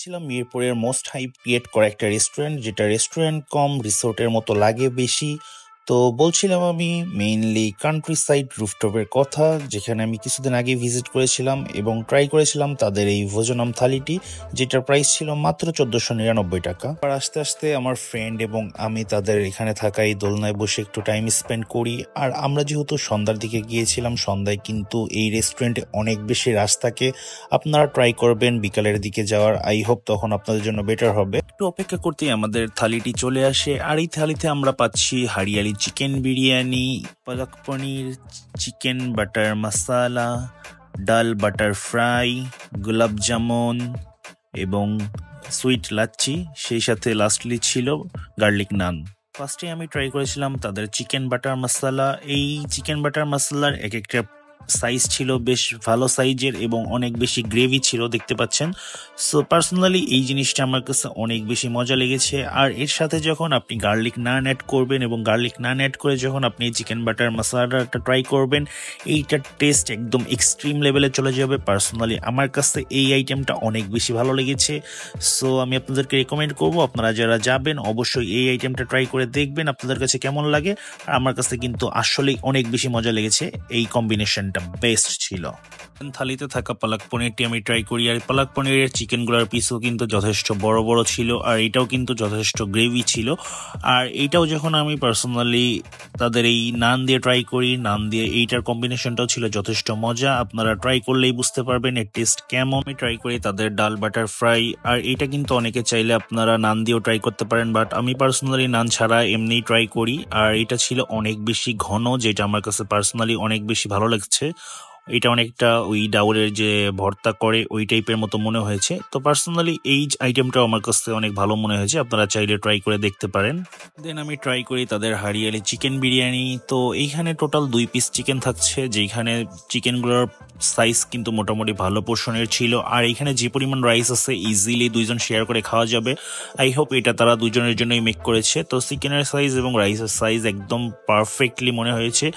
ছিলাম মিরপুরের most hype create করা একটা রেস্টুরেন্ট, যেটা রেস্টুরেন্ট কম রিসোর্টের মতো লাগে বেশি। তো বলছিলাম আমি মেইনলি কান্ট্রি সাইড রুফটপের কথা, যেখানে আমি কিছুদিন আগে ভিজিট করেছিলাম এবং ট্রাই করেছিলাম তাদের এই ভোজনম থালিটি, যেটার প্রাইস ছিল মাত্র 1499 টাকা। আর আস্তে আস্তে আমার ফ্রেন্ড এবং আমি তাদের এখানে থাকা এই দোলনায় বসে একটু টাইম স্পেন্ড করি। আর আমরা যেহেতু সন্ধ্যার দিকে গিয়েছিলাম, সন্ধ্যায় কিন্তু এই রেস্টুরেন্টে অনেক বেশি রাশ থাকে। আপনারা ট্রাই করবেন বিকালের দিকে যাওয়ার, আই হোপ তখন আপনাদের জন্য বেটার হবে। একটু অপেক্ষা করতেই আমাদের থালিটি চলে আসে, আর এই থালিতে আমরা পাচ্ছি হারিয়ালি চিকেন বিরিয়ানি, পালক পনির, চিকেন বাটার মশালা, ডাল বাটার ফ্রাই, গোলাপ জামুন এবং সুইট লাচ্ছি, সেই সাথে লাস্টলি ছিল গার্লিক নান। ফার্স্টে আমি ট্রাই করেছিলাম তাদের চিকেন বাটার মশালা। এই চিকেন বাটার মশালার এক একটা সাইজ ছিল বেশ ভালো সাইজের এবং অনেক বেশি গ্রেভি ছিল, দেখতে পাচ্ছেন। সো পার্সোনালি এই জিনিসটা আমার কাছে অনেক বেশি মজা লেগেছে। আর এর সাথে যখন আপনি গার্লিক নান অ্যাড করবেন এবং গার্লিক নান অ্যাড করে যখন আপনি চিকেন বাটার মশলাটা ট্রাই করবেন, এইটার টেস্ট একদম এক্সট্রিম লেভেলে চলে যাবে। পার্সোনালি আমার কাছে এই আইটেমটা অনেক বেশি ভালো লেগেছে। সো আমি আপনাদেরকে রেকমেন্ড করব, আপনারা যারা যাবেন অবশ্যই এই আইটেমটা ট্রাই করে দেখবেন আপনাদের কাছে কেমন লাগে। আর আমার কাছে কিন্তু আসলেই অনেক বেশি মজা লেগেছে, এই কম্বিনেশনটা বেস্ট ছিল। থালিতে থাকা পালক পনিরটি আমি ট্রাই করি, আর পালক পনিরের চিকেনগুলোর পিসও কিন্তু যথেষ্ট বড় বড় ছিল, আর এটাও কিন্তু যথেষ্ট গ্রেভি ছিল। আর এইটাও যখন আমি পার্সোনালি তাদের এই নান দিয়ে ট্রাই করি, নান দিয়ে এইটার কম্বিনেশনটাও ছিল যথেষ্ট মজা। আপনারা ট্রাই করলেই বুঝতে পারবেন এর টেস্ট কেমন। আমি ট্রাই করি তাদের ডাল বাটার ফ্রাই, আর এটা কিন্তু অনেকে চাইলে আপনারা নান দিয়েও ট্রাই করতে পারেন, বাট আমি পার্সোনালি নান ছাড়া এমনিই ট্রাই করি। আর এটা ছিল অনেক বেশি ঘন, যেটা আমার কাছে পার্সোনালি অনেক বেশি ভালো লাগছে। এটা অনেকটা ওই ডাউলের যে ভর্তা করে ওই টাইপের মতো মনে হয়েছে। তো পার্সোনালি এই আইটেমটাও আমার কাছে অনেক ভালো মনে হয়েছে, আপনারা চাইলে ট্রাই করে দেখতে পারেন। দেন আমি ট্রাই করি তাদের হারিয়ালি চিকেন বিরিয়ানি। তো এইখানে টোটাল 2 পিস চিকেন থাকছে, যেখানে চিকেনগুলোর সাইজ কিন্তু মোটামুটি ভালো পোর্শনের ছিল। আর এইখানে যে পরিমাণ রাইস আছে ইজিলি 2 জন শেয়ার করে খাওয়া যাবে। আই হোপ এটা তারা 2 জনের জন্যই মেক করেছে। তো চিকেনের সাইজ এবং রাইসের সাইজ একদম পারফেক্টলি মনে হয়েছে।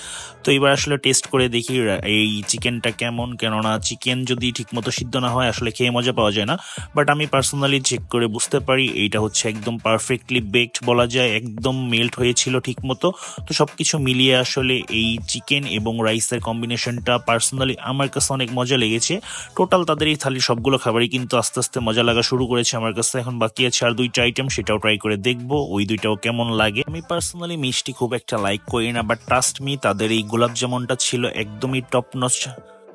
তো এবার আসলে টেস্ট করে দেখি এই চিকেনটা কেমন, কেননা চিকেন যদি ঠিকমতো সিদ্ধ না হয় আসলে খেয়ে মজা পাওয়া যায় না। বাট আমি পার্সোনালি চেক করে বুঝতে পারি এইটা হচ্ছে একদম পারফেক্টলি বেকড বলা যায়, একদম মেল্ট হয়েছিল ঠিকমতো। তো সবকিছু মিলিয়ে আসলে এই চিকেন এবং রাইসের কম্বিনেশনটা পার্সোনালি আমার কাছে অনেক মজা লেগেছে। টোটাল তাদের এই থালির সবগুলো খাবারই কিন্তু আস্তে আস্তে মজা লাগা শুরু করেছে আমার কাছে। এখন বাকি আছে আর 2টা আইটেম, সেটাও ট্রাই করে দেখবো ওই 2টাও কেমন লাগে। আমি পার্সোনালি মিষ্টি খুব একটা লাইক করি না, বাট ট্রাস্ট মি তাদের এই গোলাপ জামুনটা ছিল একদমই টপ নচ।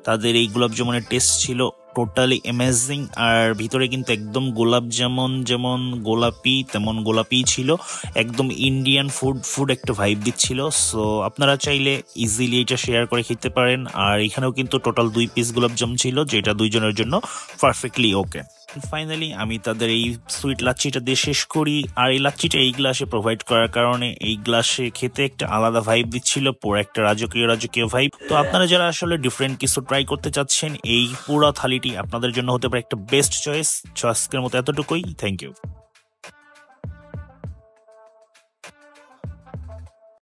তাদের এই গোলাপ জামুনের টেস্ট ছিল টোটালি অ্যামেজিং। আর ভিতরে কিন্তু একদম গোলাপ জামুন যেমন গোলাপি তেমন গোলাপি ছিল, একদম ইন্ডিয়ান ফুড একটা ভাইব দিচ্ছিল। সো আপনারা চাইলে ইজিলি এটা শেয়ার করে খেতে পারেন। আর এখানেও কিন্তু টোটাল 2 পিস গোলাপ জামুন ছিল, যেটা 2 জনের জন্য পারফেক্টলি ওকে। ফাইনালি আমি তাদের এই সুইট লাচ্ছিটা দিয়ে শেষ করি। আর এই লাচ্ছিটা এই গ্লাসে প্রোভাইড করার কারণে এই গ্লাসে খেতে একটা আলাদা ভাইব দিচ্ছিল, পুরো একটা রাজকীয় ভাইব। তো আপনারা যারা আসলে ডিফারেন্ট কিছু ট্রাই করতে চাচ্ছেন, এই পুরো থালিটি আপনাদের জন্য হতে পারে একটা বেস্ট চয়েস। আজকের মতো এতটুকুই, থ্যাংক ইউ।